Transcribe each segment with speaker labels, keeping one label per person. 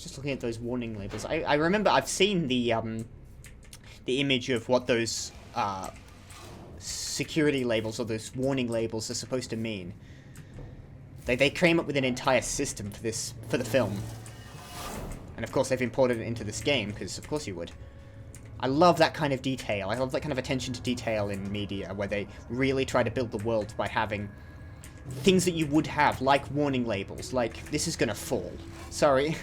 Speaker 1: Just looking at those warning labels. I remember I've seen the image of what those security labels or those warning labels are supposed to mean. They came up with an entire system for the film. And of course they've imported it into this game, because of course you would. I love that kind of detail. I love that kind of attention to detail in media, where they really try to build the world by having things that you would have, like warning labels, like, this is gonna fall. Sorry.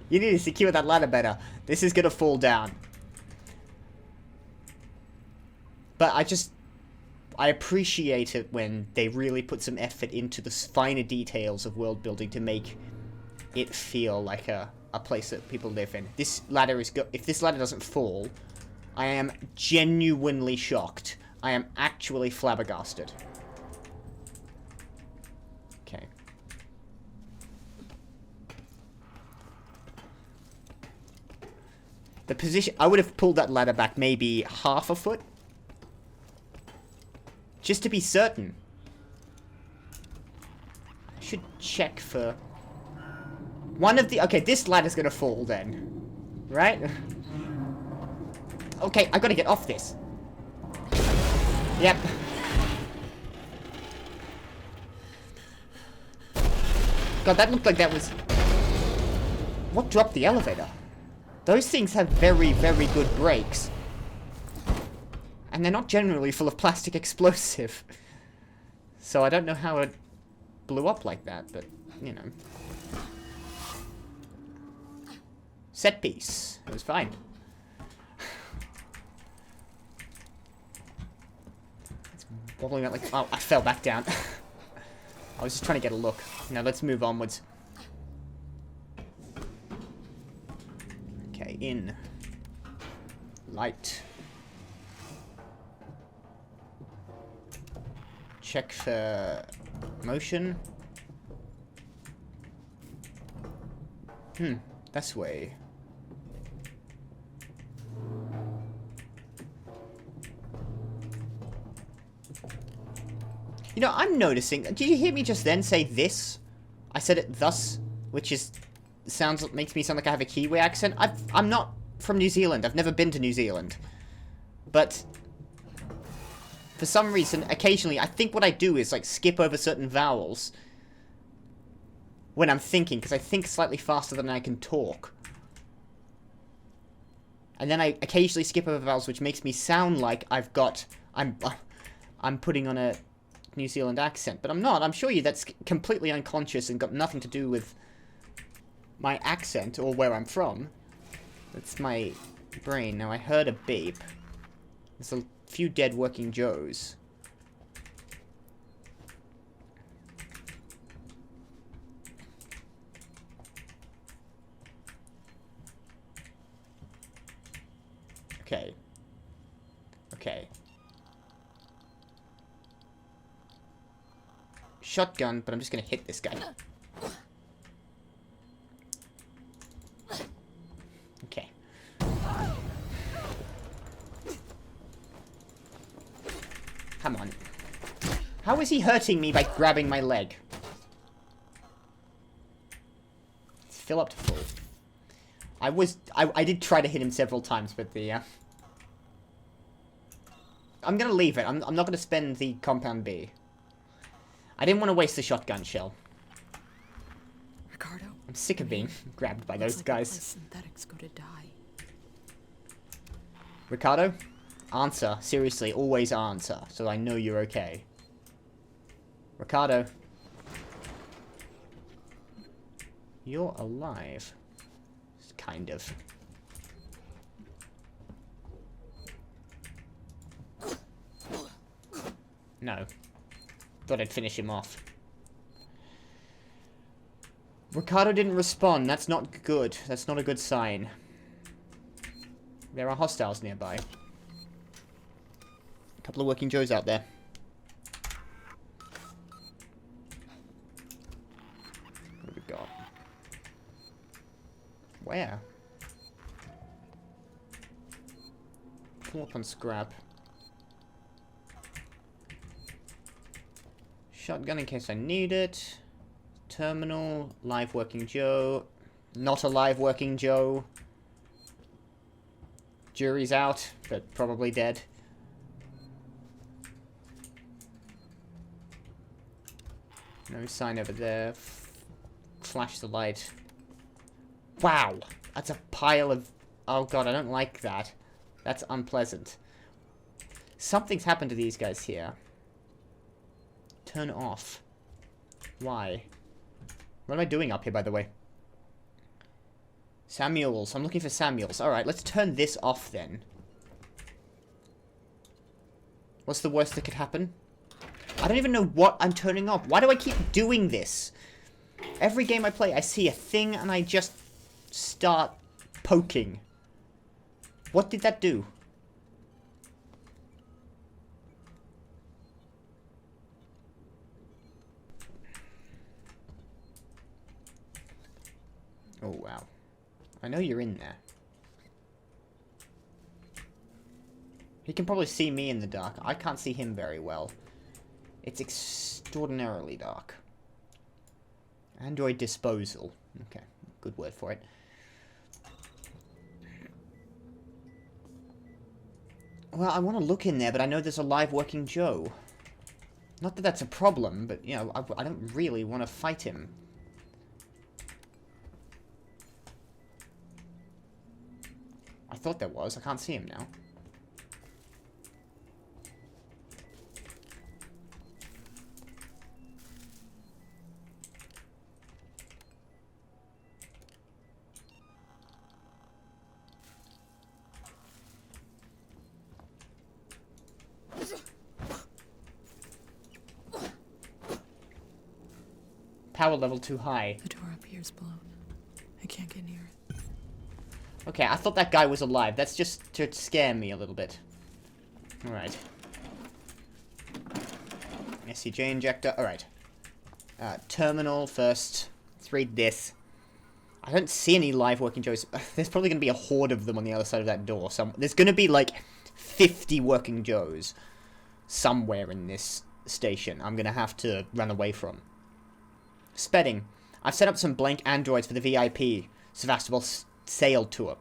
Speaker 1: You need to secure that ladder better. This is gonna fall down. But I appreciate it when they really put some effort into the finer details of world building to make it feel like a place that people live in. This ladder is if this ladder doesn't fall, I am genuinely shocked. I am actually flabbergasted. Okay. The position... I would have pulled that ladder back maybe half a foot. Just to be certain. I should check for... one of the... okay, this ladder's gonna fall then. Right? Okay, I gotta get off this. Yep. God, that looked like that was... what dropped the elevator? Those things have very, very good brakes. And they're not generally full of plastic explosive. So I don't know how it blew up like that, but, you know. Set piece. It was fine. It's wobbling out like... oh, I fell back down. I was just trying to get a look. Now let's move onwards. Okay, in. Light. Check for motion. This way. You know, I'm noticing... did you hear me just then say this? I said it thus, which is... makes me sound like I have a Kiwi accent. I'm not from New Zealand. I've never been to New Zealand. But... for some reason, occasionally, I think what I do is, like, skip over certain vowels when I'm thinking, because I think slightly faster than I can talk. And then I occasionally skip over vowels, which makes me sound like I've got... I'm putting on a New Zealand accent, but I'm not. I'm sure that's completely unconscious and got nothing to do with my accent or where I'm from. That's my brain. Now, I heard a beep. There's a few dead working Joes. Okay. Okay. Shotgun, but I'm just gonna hit this guy. Okay. Come on. How is he hurting me by grabbing my leg? Let's fill up to full. I did try to hit him several times, but the, I'm gonna leave it. I'm not gonna spend the compound B. I didn't want to waste the shotgun shell.
Speaker 2: Ricardo?
Speaker 1: I'm sick of being grabbed by those guys.
Speaker 2: Synthetics go to die.
Speaker 1: Ricardo? Answer. Seriously, always answer, so I know you're okay. Ricardo. You're alive. Kind of. No. Thought I'd finish him off. Ricardo didn't respond. That's not good. That's not a good sign. There are hostiles nearby. A couple of working Joes out there. What have we got? Where? Come up on scrap. Shotgun in case I need it. terminal, live working Joe. Not a live working Joe. Jury's out, but probably dead. No sign over there. Flash the light. Wow! That's a pile of... Oh god, I don't like that. That's unpleasant. Something's happened to these guys here. Turn off. Why? What am I doing up here, by the way? Samuels. I'm looking for Samuels. Alright, let's turn this off then. What's the worst that could happen? I don't even know what I'm turning off. Why do I keep doing this? Every game I play, I see a thing and I just start poking. What did that do? Oh, wow. I know you're in there. He can probably see me in the dark. I can't see him very well. It's extraordinarily dark. Android disposal. Okay, good word for it. Well, I want to look in there, but I know there's a live working Joe. Not that that's a problem, but, you know, I don't really want to fight him. I thought there was. I can't see him now. Power level too high.
Speaker 2: The door up here is blown. I can't get near it.
Speaker 1: Okay, I thought that guy was alive. That's just to scare me a little bit. Alright. SCJ injector. Alright. Terminal first. Let's read this. I don't see any live working Joes. There's probably going to be a horde of them on the other side of that door. There's going to be like 50 working Joes somewhere in this station I'm going to have to run away from. Spedding. I've set up some blank androids for the VIP Sevastopol sail tour.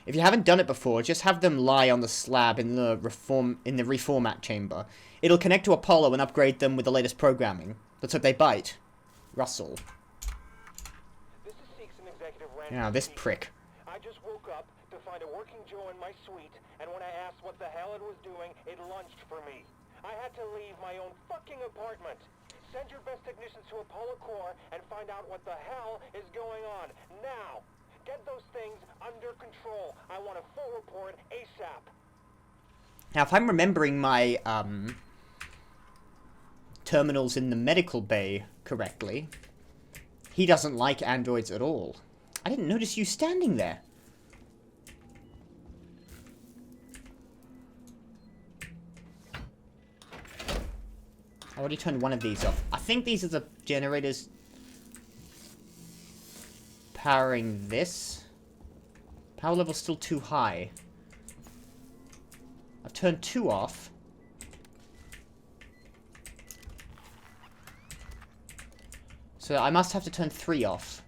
Speaker 1: If you haven't done it before, just have them lie on the slab in the reformat chamber. It'll connect to Apollo and upgrade them with the latest programming. Let's hope they bite. Russell. Now this prick.
Speaker 3: I just woke up to find a working Joe in my suite, and when I asked what the hell it was doing, it lunged for me. I had to leave my own fucking apartment. Send your best technicians to Apollo Core and find out what the hell is going on. Now! Get those things under control. I want a full report ASAP.
Speaker 1: Now, if I'm remembering my, terminals in the medical bay correctly, he doesn't like androids at all. I didn't notice you standing there. I already turned one of these off. I think these are the generators powering this. Power level's still too high. I've turned 2 off. So I must have to turn 3 off.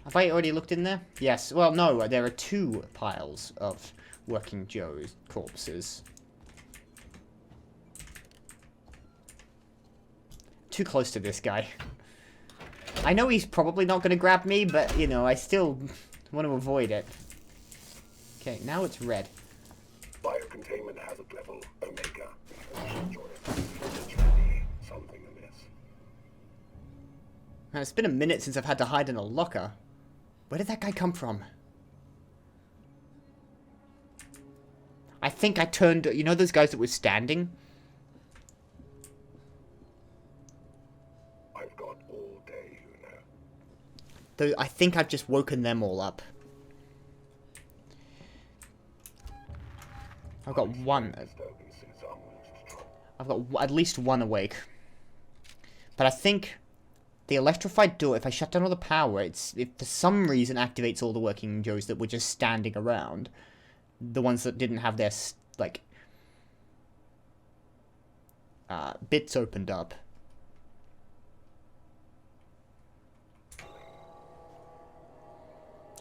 Speaker 1: Have I already looked in there? Yes. Well, no, there are 2 piles of working Joe's corpses. Too close to this guy. I know he's probably not going to grab me, but, you know, I still want to avoid it. Okay, now it's red.
Speaker 4: Biocontainment hazard level Omega. Something amiss.
Speaker 1: Now, it's been a minute since I've had to hide in a locker. Where did that guy come from? I think I turned... You know those guys that were standing?
Speaker 4: I've got all day, you know.
Speaker 1: Though I think I've just woken them all up. I've got one. I've got at least one awake. But I think the electrified door, if I shut down all the power, it for some reason activates all the working Joes that were just standing around. The ones that didn't have their, like, bits opened up.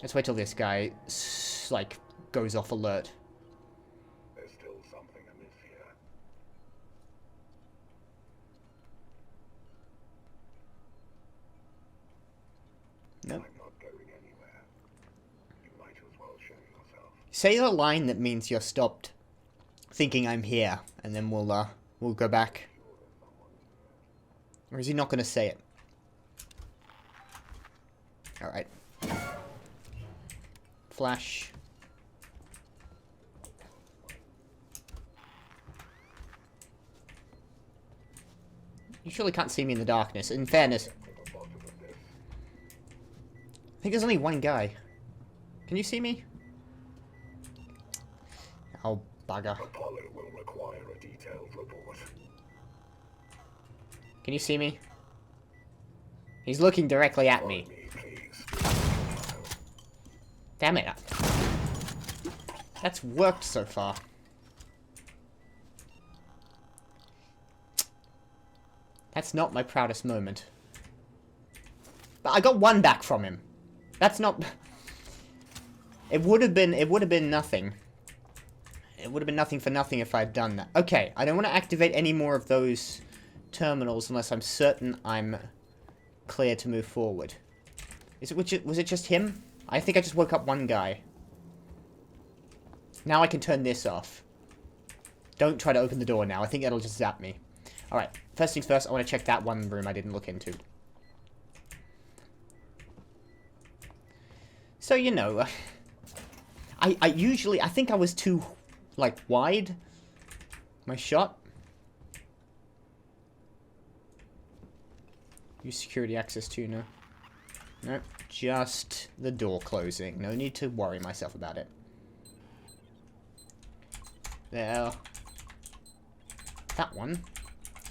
Speaker 1: Let's wait till this guy, like, goes off alert.
Speaker 4: There's still something amiss here.
Speaker 1: Nope.
Speaker 4: I'm not going anywhere. You might as well show yourself.
Speaker 1: Say the line that means you're stopped thinking I'm here, and then we'll go back. Or is he not going to say it? Alright. Flash. You surely can't see me in the darkness. In fairness, I think there's only one guy. Can you see me? Oh, bugger.
Speaker 4: Apollo will require a detailed report.
Speaker 1: Can you see me? He's looking directly at me.
Speaker 4: Please.
Speaker 1: Damn it. That's worked so far. That's not my proudest moment. But I got one back from him. That's not... It would have been nothing. It would have been nothing for nothing if I had done that. Okay, I don't want to activate any more of those terminals unless I'm certain I'm clear to move forward. Was it just him? I think I just woke up one guy. Now I can turn this off. Don't try to open the door now. I think that'll just zap me. Alright, first things first, I want to check that one room I didn't look into. So, you know, I think I was too, like, wide. My shot. Use security access too, no? Nope, just the door closing. No need to worry myself about it. There. That one.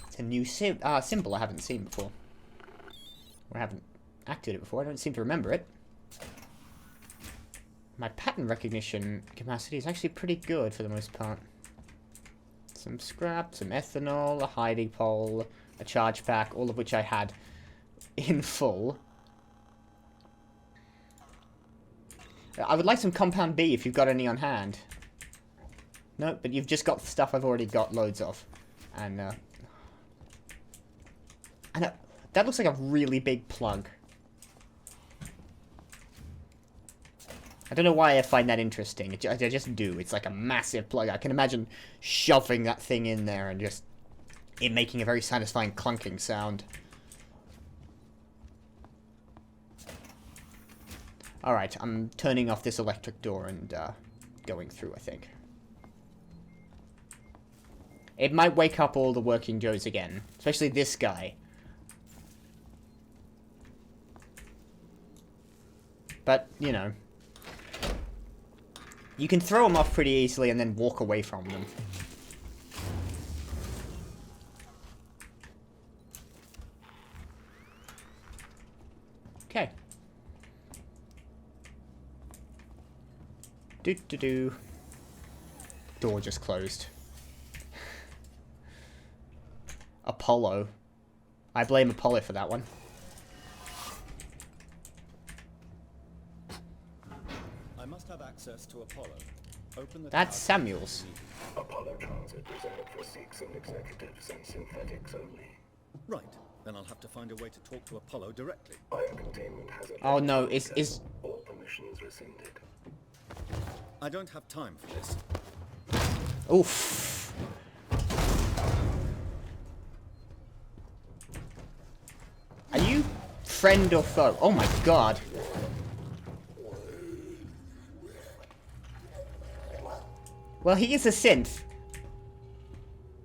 Speaker 1: It's a new symbol I haven't seen before. Or I haven't activated it before. I don't seem to remember it. My pattern recognition capacity is actually pretty good for the most part. Some scrap, some ethanol, a hiding pole, a charge pack, all of which I had in full. I would like some Compound B if you've got any on hand. No, but you've just got stuff I've already got loads of. And that looks like a really big plug. I don't know why I find that interesting. I just do. It's like a massive plug. I can imagine shoving that thing in there and just it making a very satisfying clunking sound. Alright, I'm turning off this electric door and going through, I think. It might wake up all the working Joes again. Especially this guy. But, you know. You can throw them off pretty easily and then walk away from them. Okay. Do. Door just closed. Apollo. I blame Apollo for that one.
Speaker 5: I must have access to Apollo. Open the
Speaker 1: That's Samuel's.
Speaker 4: Apollo transit reserved for Sikhs and executives and synthetics only.
Speaker 5: Right. Then I'll have to find a way to talk to Apollo directly.
Speaker 4: Biocontainment has a...
Speaker 1: Oh no, is
Speaker 4: All permissions rescinded.
Speaker 5: I don't have time for this.
Speaker 1: oof. Are you friend or foe? Oh my god. Well, he is a synth.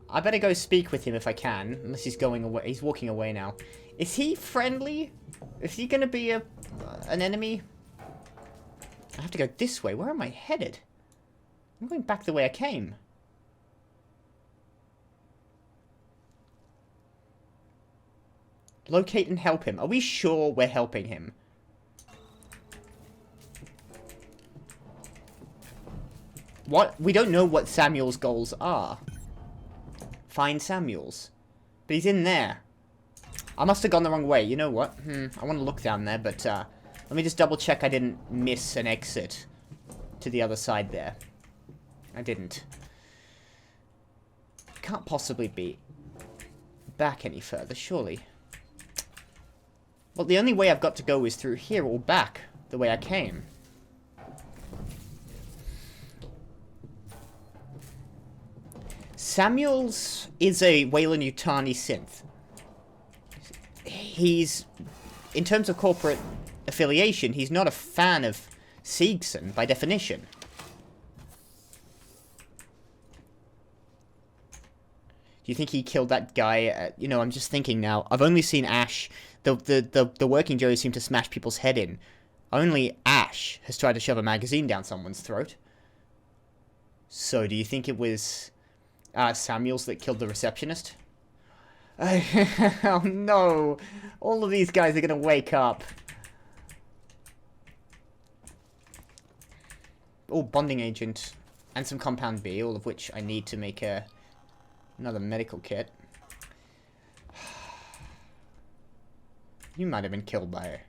Speaker 1: I better go speak with him if I can. Unless he's going away. He's walking away now. Is he friendly? Is he gonna be an enemy? I have to go this way. Where am I headed? I'm going back the way I came. Locate and help him. Are we sure we're helping him? What? We don't know what Samuel's goals are. Find Samuel's. But he's in there. I must have gone the wrong way. You know what? I want to look down there, but Let me just double check I didn't miss an exit to the other side there. I didn't. Can't possibly be back any further, surely. Well, the only way I've got to go is through here or back the way I came. Samuels is a Weyland-Yutani synth. He's, in terms of corporate affiliation, he's not a fan of Siegson by definition. Do you think he killed that guy? You know, I'm just thinking now. I've only seen Ash. The working Joes seem to smash people's head in. Only Ash has tried to shove a magazine down someone's throat. So, do you think it was Samuels that killed the receptionist? Oh no! All of these guys are gonna wake up. Oh, bonding agent. And some compound B, all of which I need to make another medical kit. You might have been killed by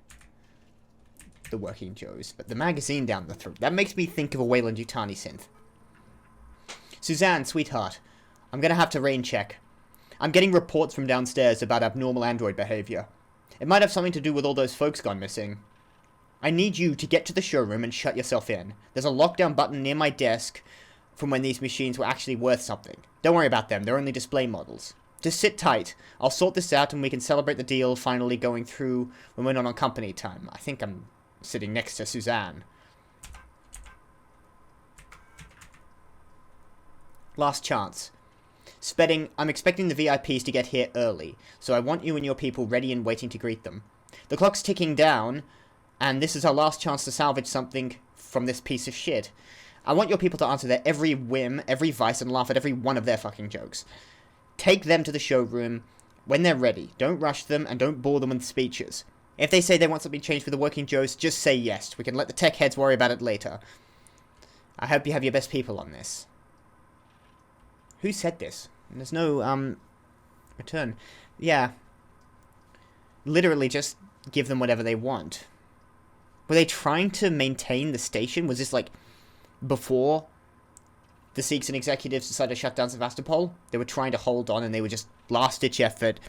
Speaker 1: the working Joes, but the magazine down the throat, that makes me think of a Weyland-Yutani synth. Suzanne, sweetheart, I'm gonna have to rain check. I'm getting reports from downstairs about abnormal android behavior. It might have something to do with all those folks gone missing. I need you to get to the showroom and shut yourself in. There's a lockdown button near my desk from when these machines were actually worth something. Don't worry about them, they're only display models. Just sit tight. I'll sort this out and we can celebrate the deal finally going through when we're not on company time. I think I'm sitting next to Suzanne. Last chance. Spedding, I'm expecting the VIPs to get here early, so I want you and your people ready and waiting to greet them. The clock's ticking down, and this is our last chance to salvage something from this piece of shit. I want your people to answer their every whim, every vice, and laugh at every one of their fucking jokes. Take them to the showroom when they're ready. Don't rush them, and don't bore them with speeches. If they say they want something changed for the working Joes, just say yes. We can let the tech heads worry about it later. I hope you have your best people on this. Who said this? There's no, return. Yeah. Literally just give them whatever they want. Were they trying to maintain the station? Was this, like, before the Siegson executives decided to shut down Sevastopol? They were trying to hold on, and they were just last-ditch effort,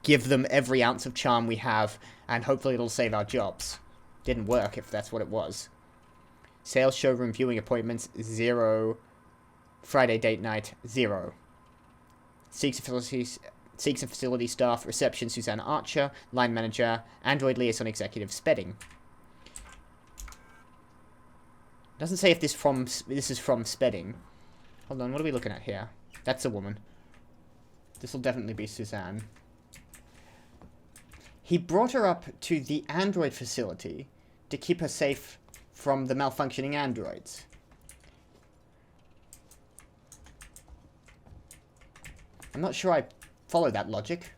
Speaker 1: give them every ounce of charm we have, and hopefully it'll save our jobs. Didn't work, if that's what it was. Sales showroom viewing appointments, 0. Friday date night, 0. Siegson facility staff, reception, Suzanne Archer, line manager, Android liaison executive, Spedding. Doesn't say if this is from Spedding. Hold on, what are we looking at here? That's a woman. This will definitely be Suzanne. He brought her up to the Android facility to keep her safe from the malfunctioning androids. I'm not sure I follow that logic.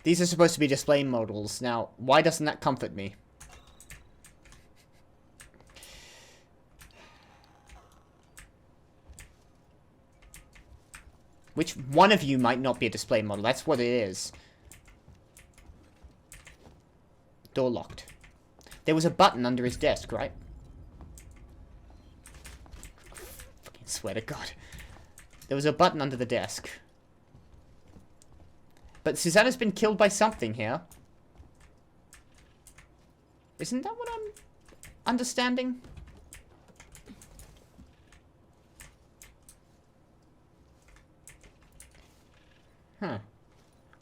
Speaker 1: These are supposed to be display models. Now, why doesn't that comfort me? Which one of you might not be a display model? That's what it is. Door locked. There was a button under his desk, right? Fucking swear to God. There was a button under the desk. But Susanna's been killed by something here. Isn't that what I'm understanding? Huh.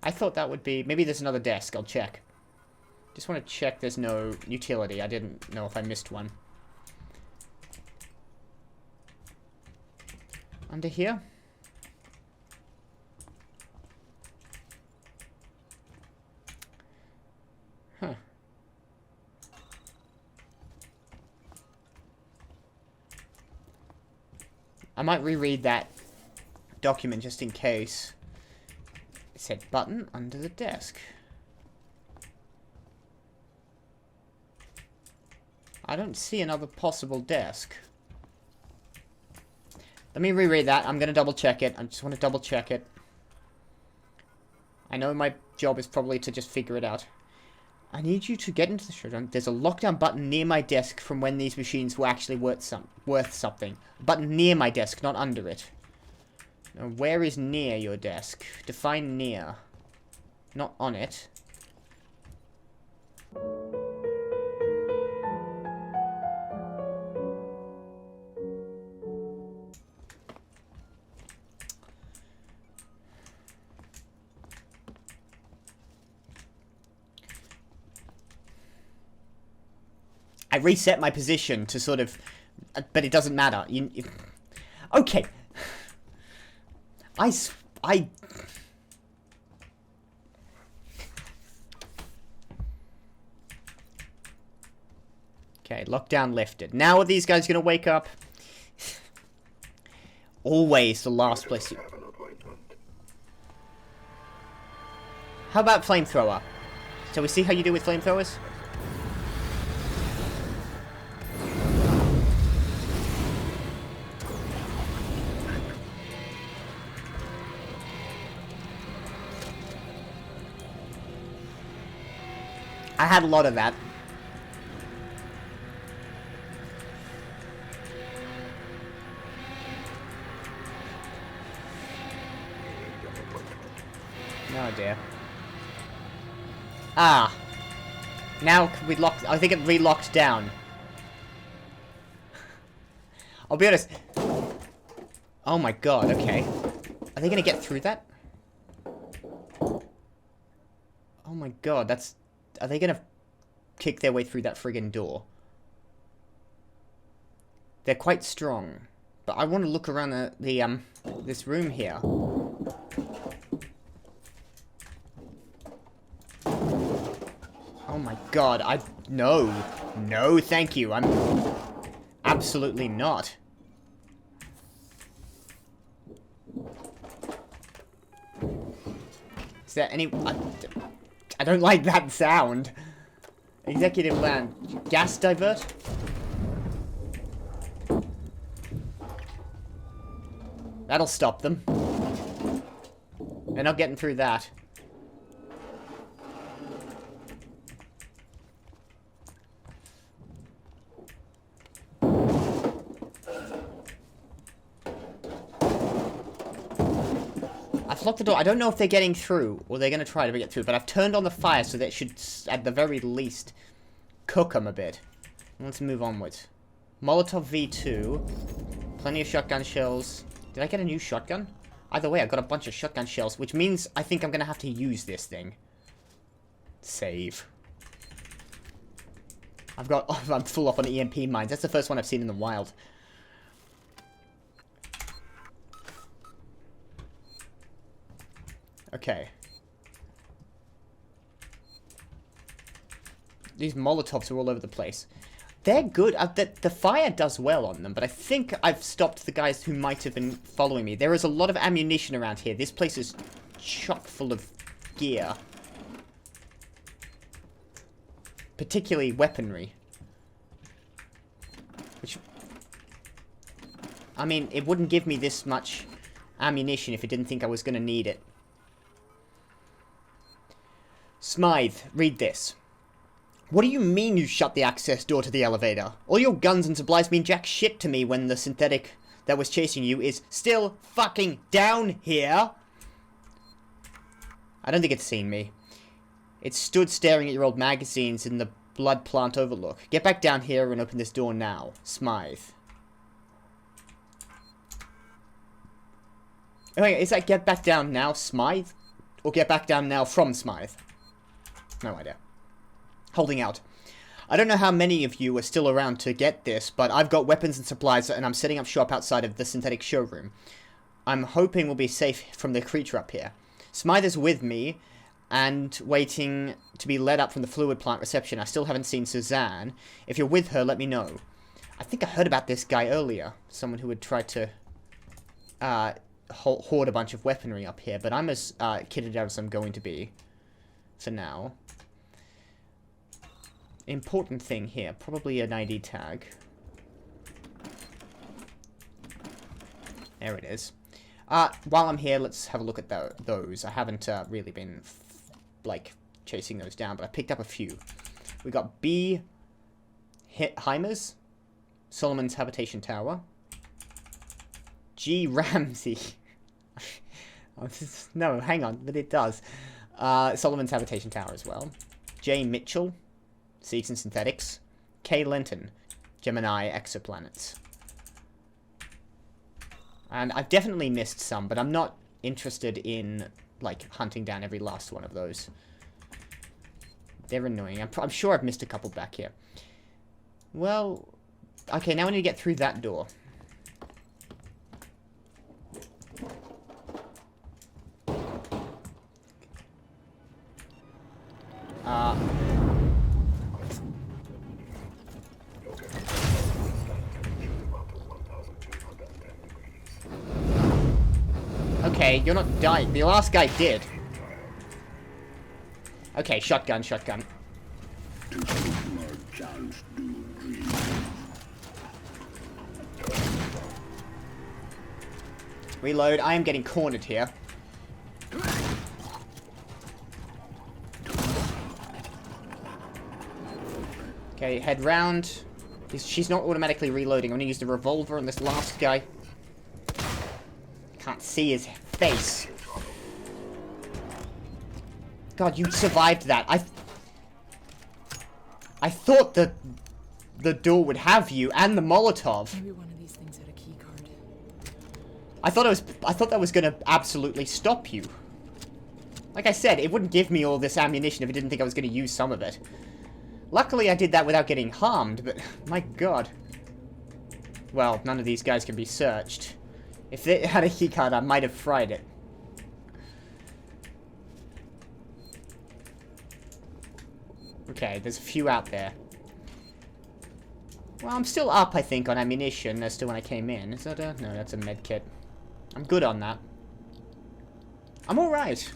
Speaker 1: I thought that would be... Maybe there's another desk. I'll check. Just want to check there's no utility. I didn't know if I missed one. Under here? Huh. I might reread that document just in case. It said button under the desk. I don't see another possible desk. Let me reread that. I'm gonna double check it. I just want to double check it. I know my job is probably to just figure it out. I need you to get into the showroom. There's a lockdown button near my desk from when these machines were actually worth something. A button near my desk, not under it. Now, where is near your desk? Define near. Not on it. I reset my position to sort of... But it doesn't matter. Okay. Okay, lockdown lifted. Now are these guys going to wake up? Always the last place you... How about flamethrower? So we see how you do with flamethrowers? I had a lot of that. Oh dear. Ah. Now we locked. I think it relocked down. I'll be honest. Oh my god, okay. Are they gonna get through that? Oh my god, that's... Are they gonna kick their way through that friggin' door? They're quite strong. But I want to look around this room here. Oh my god, no. No, thank you. I'm absolutely not. Is there any... I don't like that sound. Executive land. Gas divert? That'll stop them. They're not getting through that. I've locked the door. I don't know if they're getting through, or they're going to try to get through, but I've turned on the fire so that it should, at the very least, cook them a bit. Let's move onwards. Molotov V2. Plenty of shotgun shells. Did I get a new shotgun? Either way, I got a bunch of shotgun shells, which means I think I'm going to have to use this thing. Save. I'm full up on EMP mines. That's the first one I've seen in the wild. Okay. These Molotovs are all over the place. They're good. The fire does well on them, but I think I've stopped the guys who might have been following me. There is a lot of ammunition around here. This place is chock full of gear. Particularly weaponry. Which... I mean, it wouldn't give me this much ammunition if it didn't think I was going to need it. Smythe, read this. What do you mean you shut the access door to the elevator? All your guns and supplies mean jack shit to me when the synthetic that was chasing you is still fucking down here. I don't think it's seen me. It stood staring at your old magazines in the blood plant overlook. Get back down here and open this door now. Smythe. Okay, is that get back down now, Smythe? Or get back down now from Smythe? No idea. Holding out. I don't know how many of you are still around to get this, but I've got weapons and supplies and I'm setting up shop outside of the synthetic showroom. I'm hoping we'll be safe from the creature up here. Smythe is with me and waiting to be led up from the fluid plant reception. I still haven't seen Suzanne. If you're with her, let me know. I think I heard about this guy earlier. Someone who had tried to hoard a bunch of weaponry up here, but I'm as kitted out as I'm going to be for now. Important thing here, probably an ID tag. There it is. While I'm here, let's have a look at those. I haven't really been, like, chasing those down, but I picked up a few. We got B. Heimers, Solomon's Habitation Tower. G. Ramsey. No, hang on, but it does. Solomon's Habitation Tower as well. J. Mitchell, Seeds and Synthetics. K. Linton, Gemini Exoplanets. And I've definitely missed some, but I'm not interested in, like, hunting down every last one of those. They're annoying. I'm sure I've missed a couple back here. Well, okay, now I need to get through that door. Okay, you're not dying. The last guy did. Okay, shotgun, shotgun. Reload. I am getting cornered here. Okay, head round. She's not automatically reloading. I'm gonna use the revolver on this last guy. Can't see his face. God, you survived that. I thought that the door would have you and the Molotov.
Speaker 2: Maybe one of these things had a key card.
Speaker 1: I thought that was gonna absolutely stop you. Like I said, it wouldn't give me all this ammunition if it didn't think I was gonna use some of it. Luckily, I did that without getting harmed, but my God. Well, none of these guys can be searched. If it had a keycard, I might have fried it. Okay, there's a few out there. Well, I'm still up, I think, on ammunition as to when I came in. Is that a... No, that's a med kit. I'm good on that. I'm alright.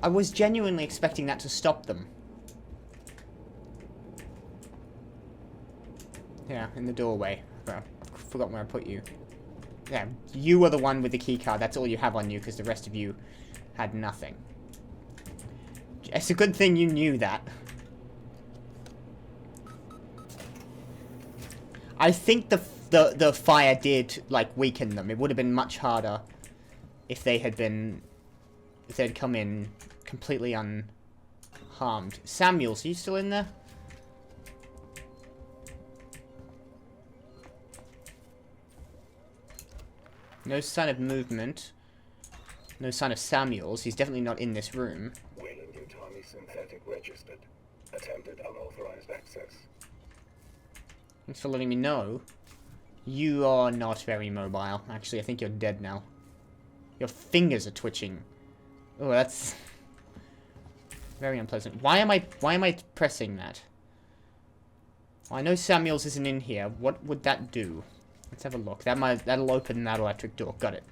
Speaker 1: I was genuinely expecting that to stop them. Yeah, in the doorway. Well, I've forgotten where I put you. Yeah, you are the one with the keycard. That's all you have on you, because the rest of you had nothing. It's a good thing you knew that. I think the fire did, like, weaken them. It would have been much harder if they had been... If they'd come in completely unharmed. Samuels, are you still in there? No sign of movement. No sign of Samuels. He's definitely not in this room.
Speaker 4: Weyland-Yutani synthetic registered. Attempted unauthorized access.
Speaker 1: Thanks for letting me know. You are not very mobile. Actually, I think you're dead now. Your fingers are twitching. Oh, that's very unpleasant. Why am I pressing that? Well, I know Samuels isn't in here. What would that do? Let's have a look. That'll open that electric door. Got it.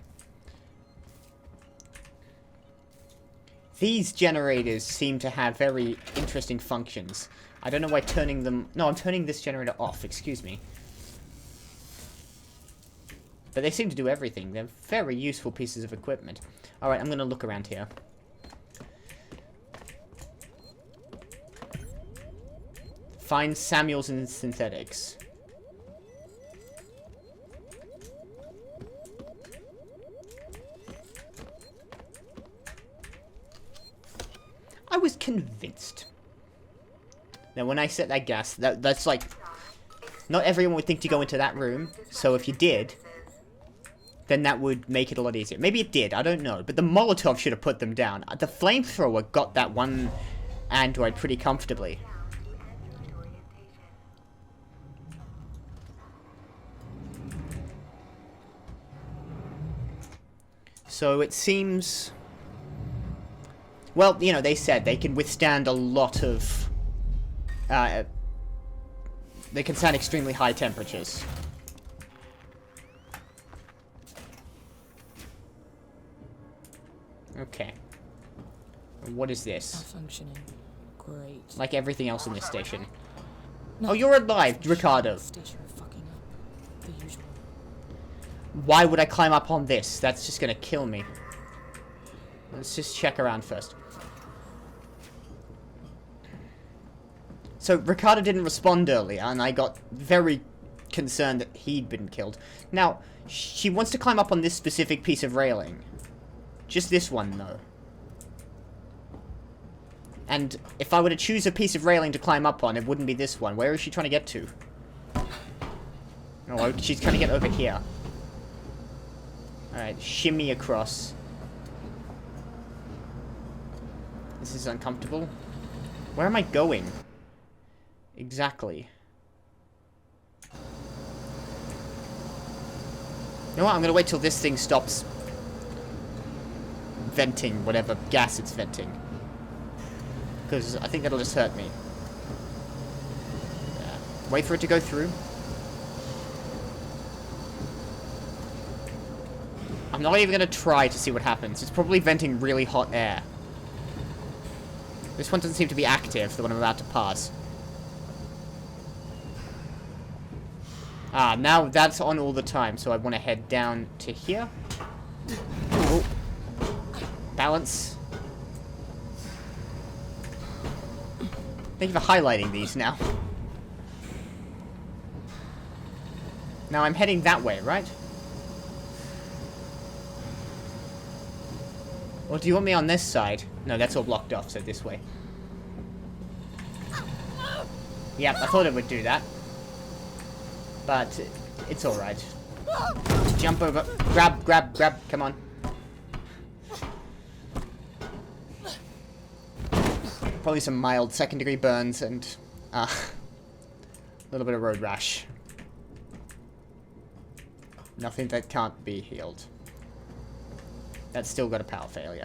Speaker 1: These generators seem to have very interesting functions. I don't know why turning them... No, I'm turning this generator off. Excuse me. But they seem to do everything. They're very useful pieces of equipment. Alright, I'm going to look around here. Find Samuels and synthetics. I was convinced. Now, when I set that gas, that's like... Not everyone would think to go into that room, so if you did... then that would make it a lot easier. Maybe it did, I don't know. But the Molotov should have put them down. The flamethrower got that one android pretty comfortably. So it seems... Well, you know, they said they can withstand a lot of... they can stand extremely high temperatures. Okay. What is this?
Speaker 2: Malfunctioning. Great.
Speaker 1: Like everything else in this station. Oh, you're alive, Ricardo.
Speaker 2: Station fucking up. The usual.
Speaker 1: Why would I climb up on this? That's just gonna kill me. Let's just check around first. So, Ricardo didn't respond earlier, and I got very concerned that he'd been killed. Now, she wants to climb up on this specific piece of railing. Just this one, though. And if I were to choose a piece of railing to climb up on, it wouldn't be this one. Where is she trying to get to? Oh, she's trying to get over here. Alright, shimmy across. This is uncomfortable. Where am I going? Exactly. You know what? I'm gonna wait till this thing stops venting whatever gas it's venting. Because I think that'll just hurt me. Yeah. Wait for it to go through. I'm not even gonna try to see what happens. It's probably venting really hot air. This one doesn't seem to be active, the one I'm about to pass. Ah, now that's on all the time, so I want to head down to here. Oh. Balance. Thank you for highlighting these now. Now I'm heading that way, right? Or do you want me on this side? No, that's all blocked off, so this way. Yep, I thought it would do that. But it's alright. Jump over. Grab, grab, grab. Come on. Probably some mild second-degree burns and a little bit of road rash. Nothing that can't be healed. That's still got a power failure.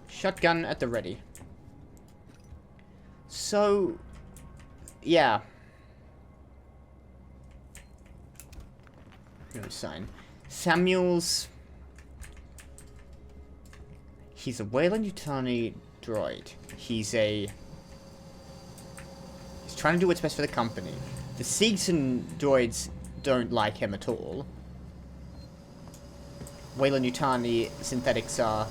Speaker 1: Shotgun at the ready. So, yeah. No sign. Samuel's... He's a Weyland-Yutani droid. He's trying to do what's best for the company. The Seegson droids don't like him at all. Weyland-Yutani synthetics are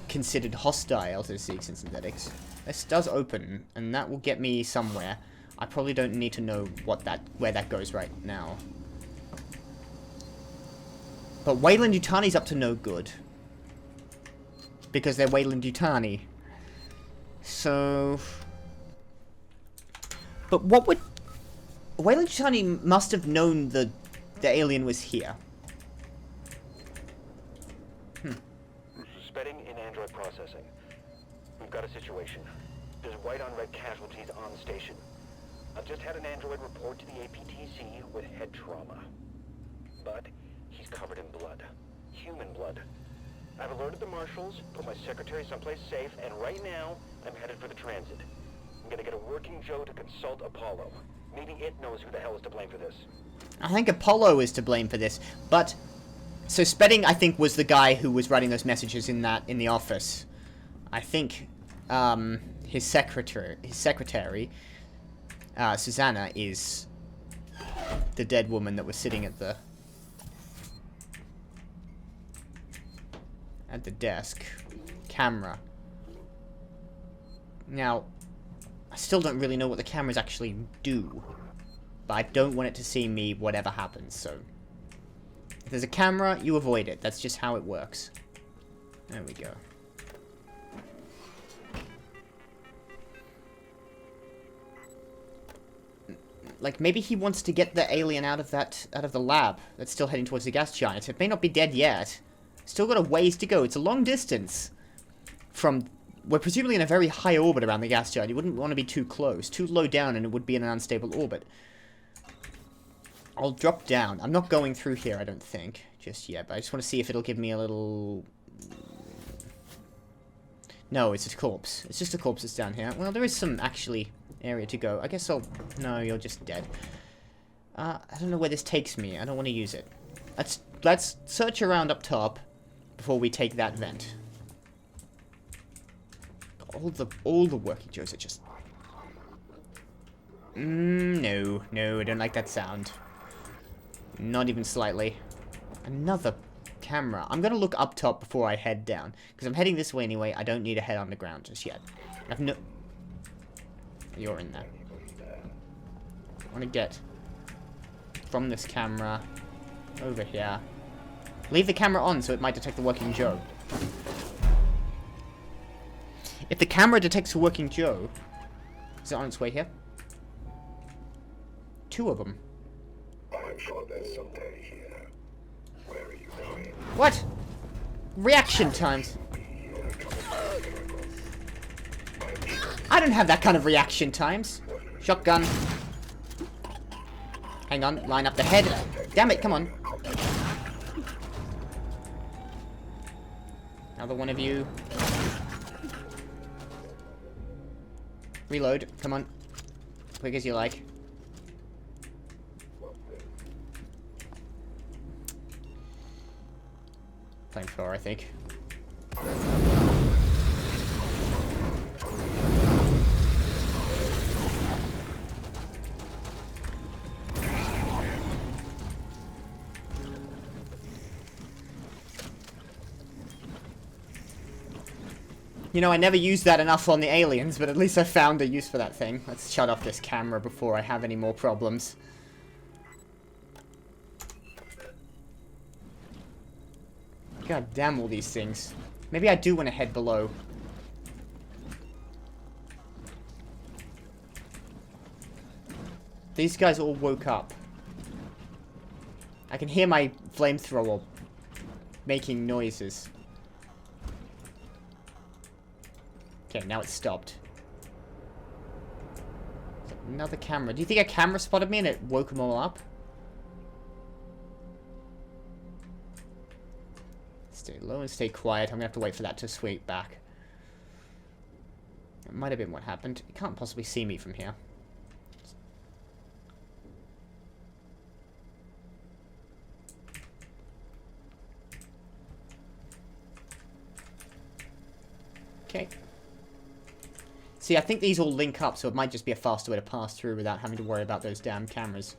Speaker 1: considered hostile to the Seegson synthetics. This does open, and that will get me somewhere. I probably don't need to know where that goes right now. But Weyland-Yutani's up to no good. Because they're Weyland-Yutani. So... But what would... Weyland-Yutani must have known the alien was here.
Speaker 3: Suspending in Android processing. We've got a situation. There's white on red casualties on station. I've just had an android report to the APTC with head trauma. But he's covered in blood. Human blood. I've alerted the marshals, put my secretary someplace safe, and right now, I'm headed for the transit. I'm gonna get a working Joe to consult Apollo. Maybe it knows who the hell is to blame for this.
Speaker 1: I think Apollo is to blame for this, but... So Spedding, I think, was the guy who was writing those messages in the office. I think, his secretary, Susanna, is the dead woman that was sitting at the desk. Camera. Now, I still don't really know what the cameras actually do, but I don't want it to see me whatever happens, so... If there's a camera, you avoid it. That's just how it works. There we go. Like, maybe he wants to get the alien out of the lab that's still heading towards the gas giant. It may not be dead yet. Still got a ways to go. It's a long distance from... We're presumably in a very high orbit around the gas giant. You wouldn't want to be too close. Too low down and it would be in an unstable orbit. I'll drop down. I'm not going through here, I don't think, just yet. But I just want to see if it'll give me a little... No, it's a corpse. It's just a corpse that's down here. Well, there is some, actually, area to go. I guess I'll... No, you're just dead. I don't know where this takes me. I don't want to use it. Let's search around up top before we take that vent. All the working Joes are just No, I don't like that sound. Not even slightly. Another camera. I'm gonna look up top before I head down. Because I'm heading this way anyway. I don't need to head underground just yet. I've no... You're in there. I want to get from this camera over here. Leave the camera on so it might detect the working Joe. If the camera detects a working Joe... Is it on its way here? 2 of them.
Speaker 4: I'm sure there's some day here. Where are you going?
Speaker 1: What? Reaction times. I don't have that kind of reaction times. Shotgun. Hang on, line up the head. Damn it, come on. Another one of you. Reload, come on. Quick as you like. Flamethrower, I think. You know, I never used that enough on the aliens, but at least I found a use for that thing. Let's shut off this camera before I have any more problems. God damn all these things. Maybe I do want to head below. These guys all woke up. I can hear my flamethrower making noises. Okay, now it's stopped. Another camera. Do you think a camera spotted me and it woke them all up? Stay low and stay quiet. I'm gonna have to wait for that to sweep back. It might have been what happened. You can't possibly see me from here. Okay. See, I think these all link up, so it might just be a faster way to pass through without having to worry about those damn cameras.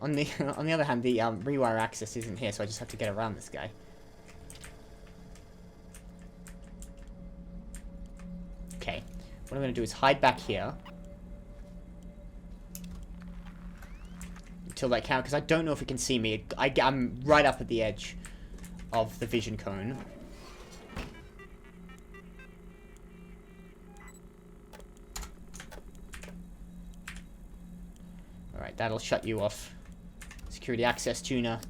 Speaker 1: On the other hand, the rewire access isn't here, so I just have to get around this guy. Okay. What I'm going to do is hide back here. Until that camera, because I don't know if it can see me. I'm right up at the edge of the vision cone. Alright, that'll shut you off. Security access tuner.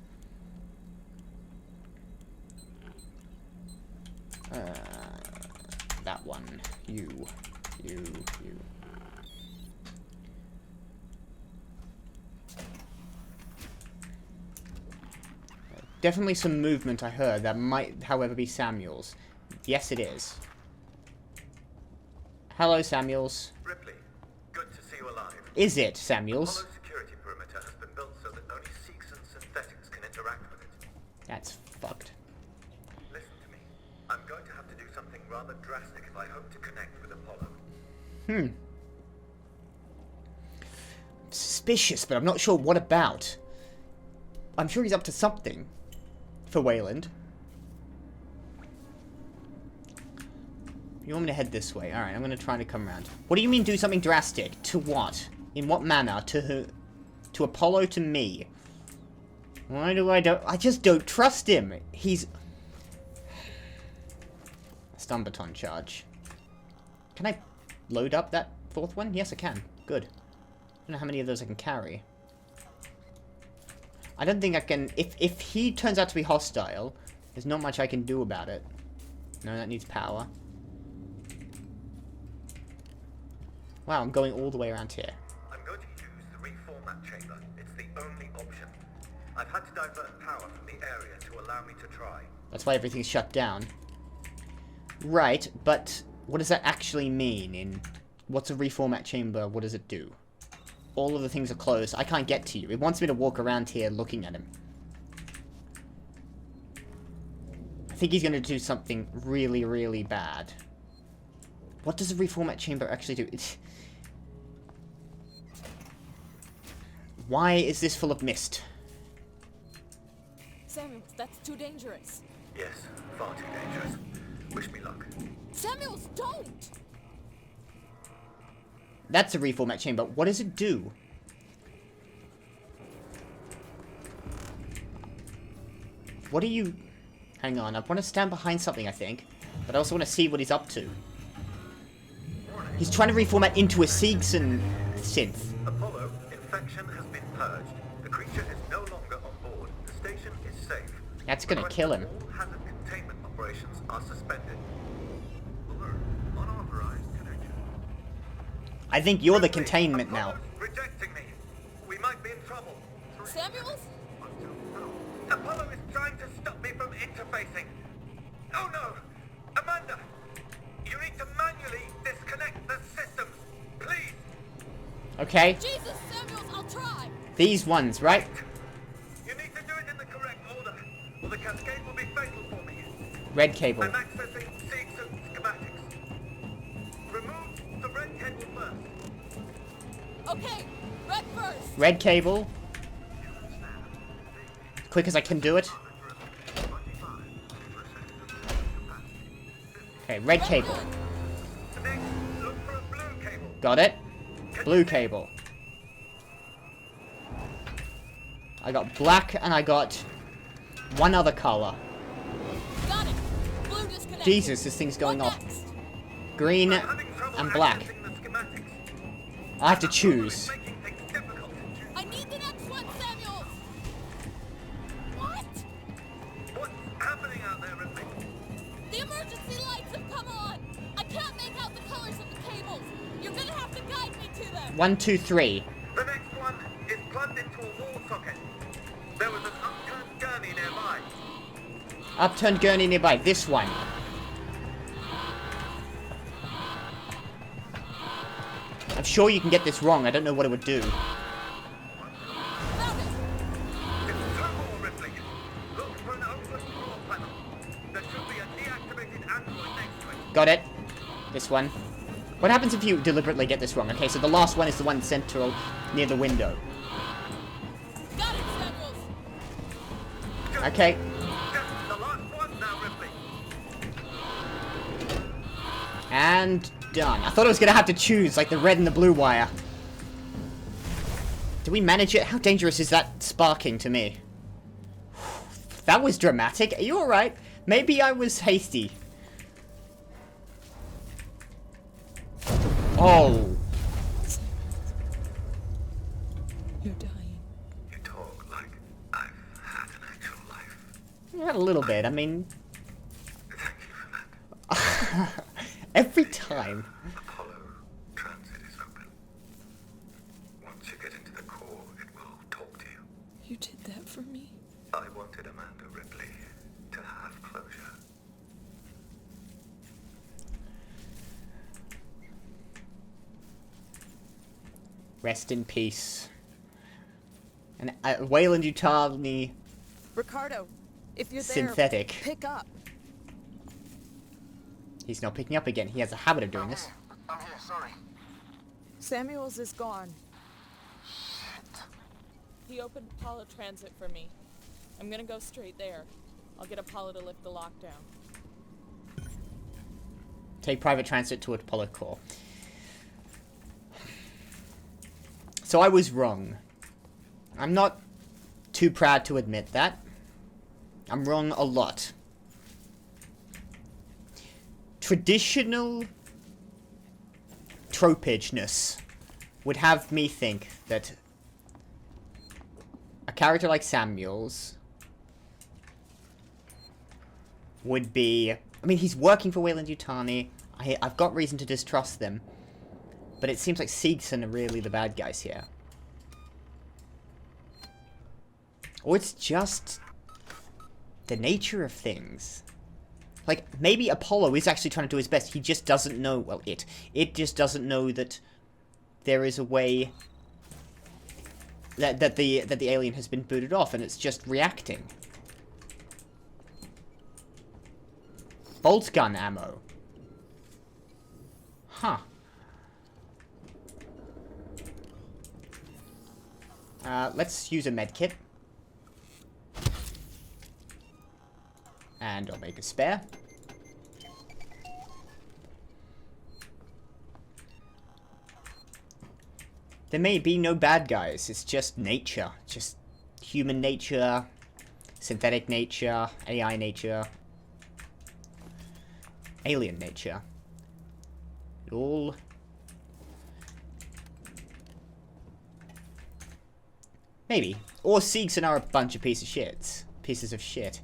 Speaker 1: That one. You. Definitely some movement I heard. That might, however, be Samuel's. Yes, it is. Hello, Samuels.
Speaker 6: Ripley, good to see you alive.
Speaker 1: Is it, Samuels?
Speaker 6: Apollo's security perimeter has been built so that only Sikhs and synthetics can interact with it.
Speaker 1: That's fucked.
Speaker 6: Listen to me. I'm going to have to do something rather drastic if I hope to connect with Apollo.
Speaker 1: Suspicious, but I'm not sure what about. I'm sure he's up to something. For Weyland. You want me to head this way? Alright, I'm going to try to come around. What do you mean do something drastic? To what? In what manner? To who? To Apollo? To me? Why do I just don't trust him. He's... Stun baton charge. Can I load up that 4th one? Yes, I can. Good. I don't know how many of those I can carry. I don't think I can... If he turns out to be hostile, there's not much I can do about it. No, that needs power. Wow, I'm going all the way around here.
Speaker 6: I'm going to use the reformat chamber. It's the only option. I've had to divert power from the area to allow me to try.
Speaker 1: That's why everything's shut down. Right, but what does that actually mean? What's a reformat chamber? What does it do? All of the things are closed. I can't get to you. It wants me to walk around here looking at him. I think he's going to do something really, really bad. What does a reformat chamber actually do? Why is this full of mist?
Speaker 2: Samuels, that's too dangerous.
Speaker 6: Yes, far too dangerous. Wish me luck.
Speaker 2: Samuels, don't!
Speaker 1: That's a reformat chamber. What does it do? What are you... Hang on, I want to stand behind something, I think. But I also want to see what he's up to. He's trying to reformat into a Siegson synth.
Speaker 6: Apollo, infection has been purged. The creature is no longer on board. The station is safe.
Speaker 1: That's gonna kill him.
Speaker 6: All hazard containment operations are suspended. Alert. Unauthorized connection.
Speaker 1: I think you're the
Speaker 6: Ripley,
Speaker 1: containment now.
Speaker 6: Apollo's rejecting me. We might be in trouble.
Speaker 2: Samuels?
Speaker 6: Apollo is trying to stop me from interfacing. Oh no! Amanda! You need to manually disconnect the systems. Please!
Speaker 1: Okay.
Speaker 2: Jesus, Samuels, I'll try!
Speaker 1: These ones, right?
Speaker 6: You need to do it in the correct order, or the cascade will be fatal for me.
Speaker 1: Red cable.
Speaker 6: I'm accessing Siegson schematics. Remove the red cable first.
Speaker 2: Okay, red first!
Speaker 1: Red cable. Quick as I can do it. Okay, red cable.
Speaker 6: Next, look for a blue cable.
Speaker 1: Got it. Blue cable. I got black and I got one other color.
Speaker 2: Got it! Blue disconnected.
Speaker 1: Jesus, this thing's going
Speaker 2: What
Speaker 1: off.
Speaker 2: next?
Speaker 1: Green
Speaker 6: I'm having trouble
Speaker 1: and black.
Speaker 6: accessing the schematics.
Speaker 1: I have to choose.
Speaker 6: Making things difficult.
Speaker 2: I need the next one, Samuels! What?
Speaker 6: What's happening out there, Ripley?
Speaker 2: The emergency lights have come on! I can't make out the colors of the cables! You're gonna have to guide me to them!
Speaker 1: 1, 2, 3.
Speaker 6: The next one is plugged into a wall socket. There was an upturned gurney nearby.
Speaker 1: Upturned gurney nearby. This one. I'm sure you can get this wrong. I don't know what it would do.
Speaker 2: Found it!
Speaker 6: It's two more, Ripley. Look for an open floor panel. There should be a deactivated android next to it.
Speaker 1: Got it. This one. What happens if you deliberately get this wrong? Okay, so the last one is the one central near the window.
Speaker 2: Got it, Samuels!
Speaker 1: Okay.
Speaker 6: Just the last one now, Ripley.
Speaker 1: And done. I thought I was gonna have to choose like the red and the blue wire. Do we manage it? How dangerous is that sparking to me? That was dramatic. Are you alright? Maybe I was hasty. Oh.
Speaker 2: You're dying.
Speaker 6: You talk like I've had an actual life.
Speaker 1: Yeah, a little bit. I mean,
Speaker 6: Thank you for that.
Speaker 1: every time.
Speaker 6: Apollo transit is open. Once you get into the core, it will talk to you.
Speaker 2: You did that for me?
Speaker 6: I wanted Amanda Ripley to have closure.
Speaker 1: Rest in peace. And Weyland-Yutani
Speaker 2: Ricardo, if you're
Speaker 1: synthetic.
Speaker 2: there, pick up.
Speaker 1: He's not picking up again. He has a habit of doing this.
Speaker 3: I'm here, sorry.
Speaker 2: Samuels is gone. He opened Apollo Transit for me. I'm gonna go straight there. I'll get Apollo to lift the lockdown.
Speaker 1: Take private transit to Apollo core. So I was wrong. I'm not too proud to admit that. I'm wrong a lot. Traditional tropageness would have me think that a character like Samuels would be... I mean, he's working for Weyland-Yutani. I've got reason to distrust them. But it seems like Siegson are really the bad guys here. Or it's just the nature of things. Like, maybe Apollo is actually trying to do his best. He just doesn't know, well, it just doesn't know that there is a way that the alien has been booted off, and it's just reacting. Bolt gun ammo. Huh. Let's use a med kit. And I'll make a spare. There may be no bad guys, it's just nature. Just human nature, synthetic nature, AI nature, alien nature. It all... Maybe. Or Seegson are a bunch of pieces of shit.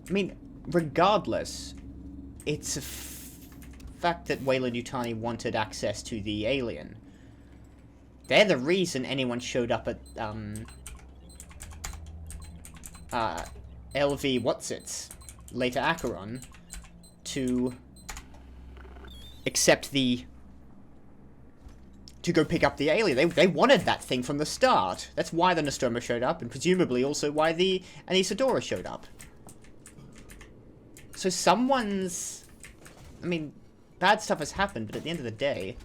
Speaker 1: I mean, regardless, it's a fact that Weyland-Yutani wanted access to the alien. They're the reason anyone showed up at, LV Whatsits, later Acheron, to accept the... to go pick up the alien. They wanted that thing from the start. That's why the Nostromo showed up, and presumably also why the Anesidora showed up. So someone's... I mean, bad stuff has happened, but at the end of the day...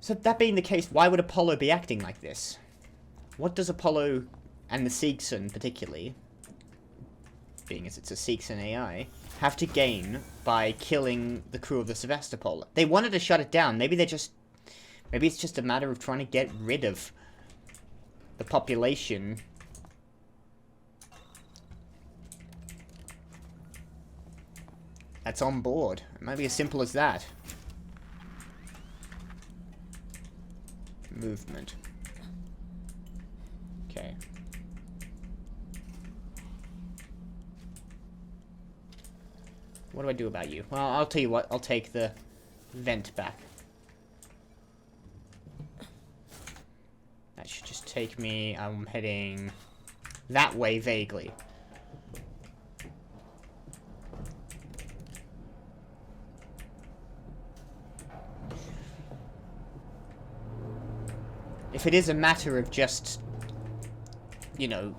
Speaker 1: So that being the case, why would Apollo be acting like this? What does Apollo, and the Seegson particularly, being as it's a Seegson AI, have to gain by killing the crew of the Sevastopol? They wanted to shut it down. Maybe they're just... Maybe it's just a matter of trying to get rid of the population. That's on board. It might be as simple as that. Movement. Okay. What do I do about you? Well, I'll tell you what. I'll take the vent back. That should just take me... I'm heading that way vaguely. If it is a matter of just, you know,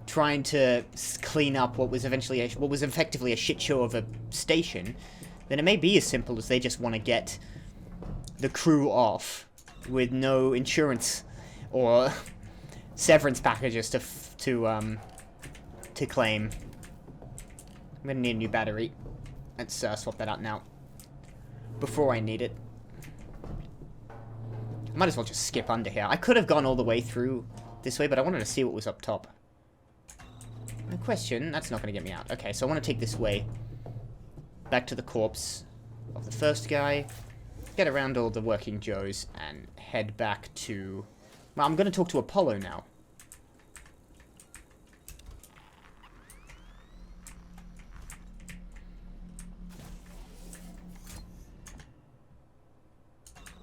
Speaker 1: trying to clean up what was eventually what was effectively a shit show of a station, then it may be as simple as they just want to get the crew off with no insurance or severance packages to claim. I'm gonna need a new battery. Let's swap that out now before I need it. I might as well just skip under here. I could have gone all the way through this way, but I wanted to see what was up top. No question, that's not going to get me out. Okay, so I want to take this way. Back to the corpse of the first guy. Get around all the working Joes and head back to... Well, I'm going to talk to Apollo now.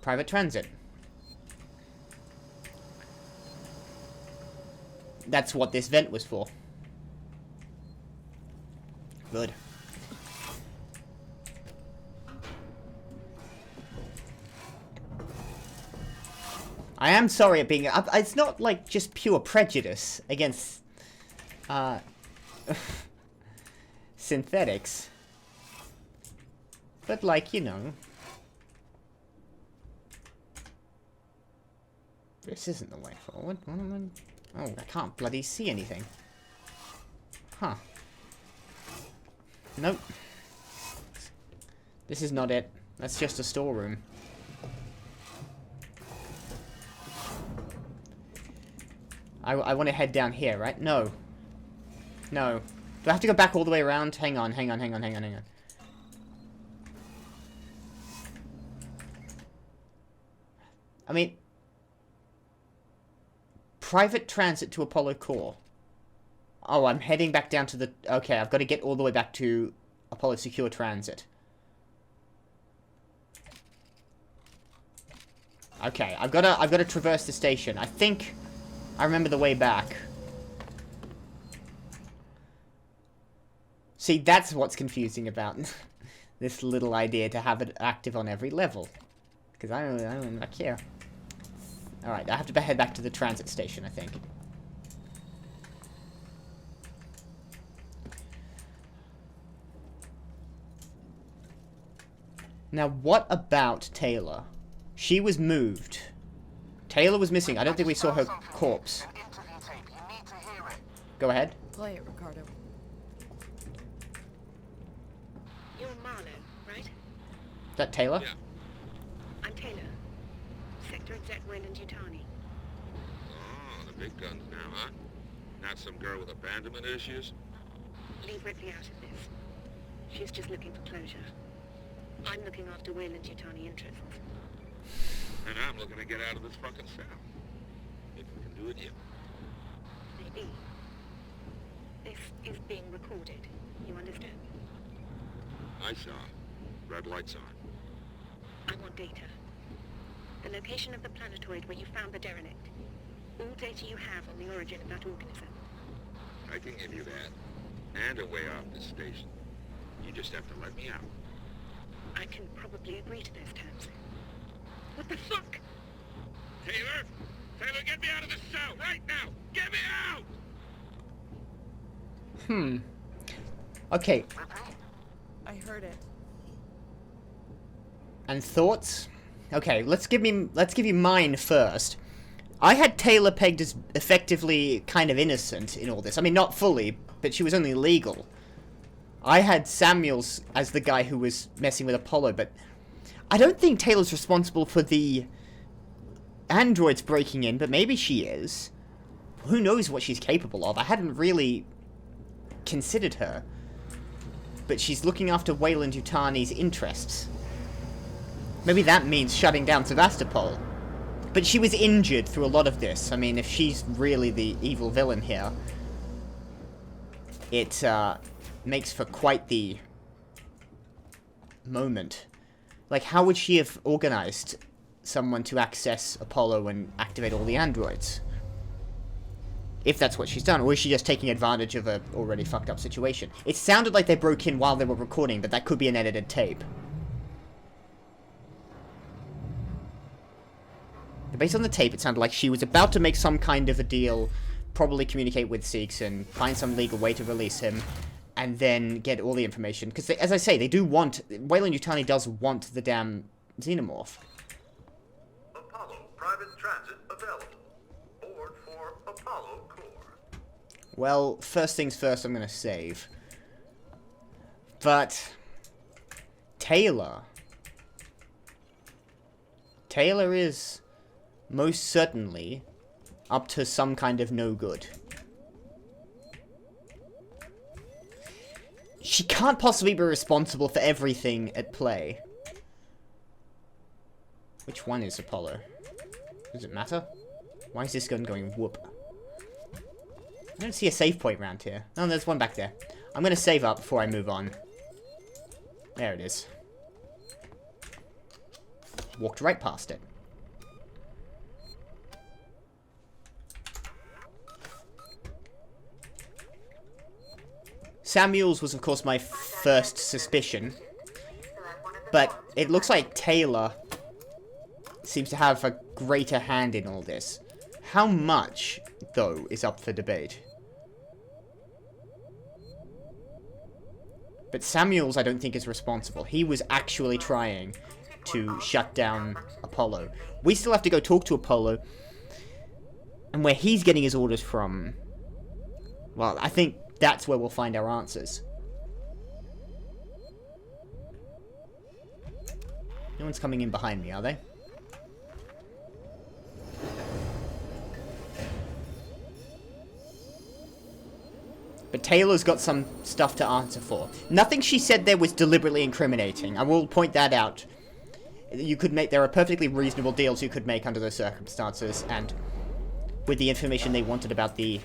Speaker 1: Private transit. That's what this vent was for. Good. I am sorry at being... It's not, like, just pure prejudice against... synthetics. But, like, you know... This isn't the way forward. What am I... Oh, I can't bloody see anything. Huh. Nope. This is not it. That's just a storeroom. I want to head down here, right? No. No. Do I have to go back all the way around? Hang on. I mean... Private transit to Apollo Core. Oh, I'm heading back down to the... Okay, I've got to get all the way back to Apollo Secure Transit. Okay, I've got to traverse the station. I think I remember the way back. See, that's what's confusing about this little idea to have it active on every level. Because I don't back here. Alright, I have to head back to the transit station, I think. Now, what about Taylor? She was moved. Taylor was missing. I don't think we saw her corpse. Go ahead.
Speaker 7: Play it, Ricardo.
Speaker 8: You're Marlowe, right?
Speaker 1: Is that Taylor?
Speaker 9: Yeah.
Speaker 8: I'm Taylor. Sector Exec Weyland-Yutani.
Speaker 9: Oh, the big guns now, huh? Not some girl with abandonment issues?
Speaker 8: Leave Ripley out of this. She's just looking for closure. I'm looking after Weyland-Yutani interests.
Speaker 9: And I'm looking to get out of this fucking cell. If we can do it yet.
Speaker 8: Maybe. This is being recorded. You understand?
Speaker 9: I saw. Red lights on.
Speaker 8: I want data. The location of the planetoid where you found the derelict. All data you have on the origin of that organism.
Speaker 9: I can give you that. And a way off this station. You just have to let me out.
Speaker 8: I can probably agree to those terms. What the fuck?
Speaker 9: Taylor! Taylor, get me out of this cell right now! Get me out!
Speaker 1: Okay.
Speaker 7: I heard it.
Speaker 1: And thoughts? Okay, let's give you mine first. I had Taylor pegged as effectively kind of innocent in all this. I mean, not fully, but she was only legal. I had Samuels as the guy who was messing with Apollo, but I don't think Taylor's responsible for the androids breaking in, but maybe she is. Who knows what she's capable of? I hadn't really considered her. But she's looking after Weyland-Yutani's interests. Maybe that means shutting down Sevastopol. But she was injured through a lot of this. I mean, if she's really the evil villain here, it makes for quite the moment. Like, how would she have organized someone to access Apollo and activate all the androids? If that's what she's done, or is she just taking advantage of a already fucked up situation? It sounded like they broke in while they were recording, but that could be an edited tape. But based on the tape, it sounded like she was about to make some kind of a deal, probably communicate with Seegson, find some legal way to release him, and then get all the information. Because, as I say, they do want... Weyland-Yutani does want the damn xenomorph.
Speaker 6: Apollo private transit available. Board for Apollo core.
Speaker 1: Well, first things first, I'm going to save. But... Taylor is most certainly up to some kind of no good. She can't possibly be responsible for everything at play. Which one is Apollo? Does it matter? Why is this gun going whoop? I don't see a save point around here. Oh, there's one back there. I'm going to save up before I move on. There it is. Walked right past it. Samuels was, of course, my first suspicion. But it looks like Taylor seems to have a greater hand in all this. How much, though, is up for debate. But Samuels, I don't think, is responsible. He was actually trying to shut down Apollo. We still have to go talk to Apollo. And where he's getting his orders from... Well, I think that's where we'll find our answers. No one's coming in behind me, are they? But Taylor's got some stuff to answer for. Nothing she said there was deliberately incriminating. I will point that out. There are perfectly reasonable deals you could make under those circumstances, and with the information they wanted about the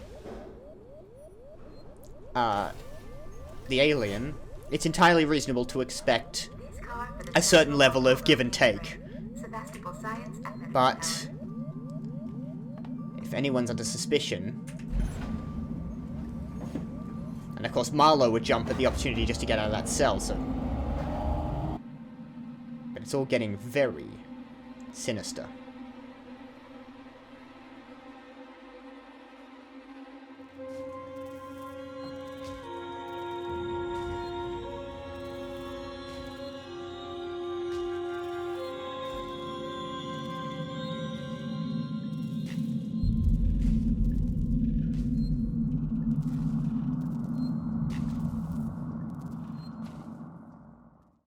Speaker 1: alien, it's entirely reasonable to expect a certain level of give and take. But if anyone's under suspicion, and of course Marlowe would jump at the opportunity just to get out of that cell, so... But it's all getting very sinister.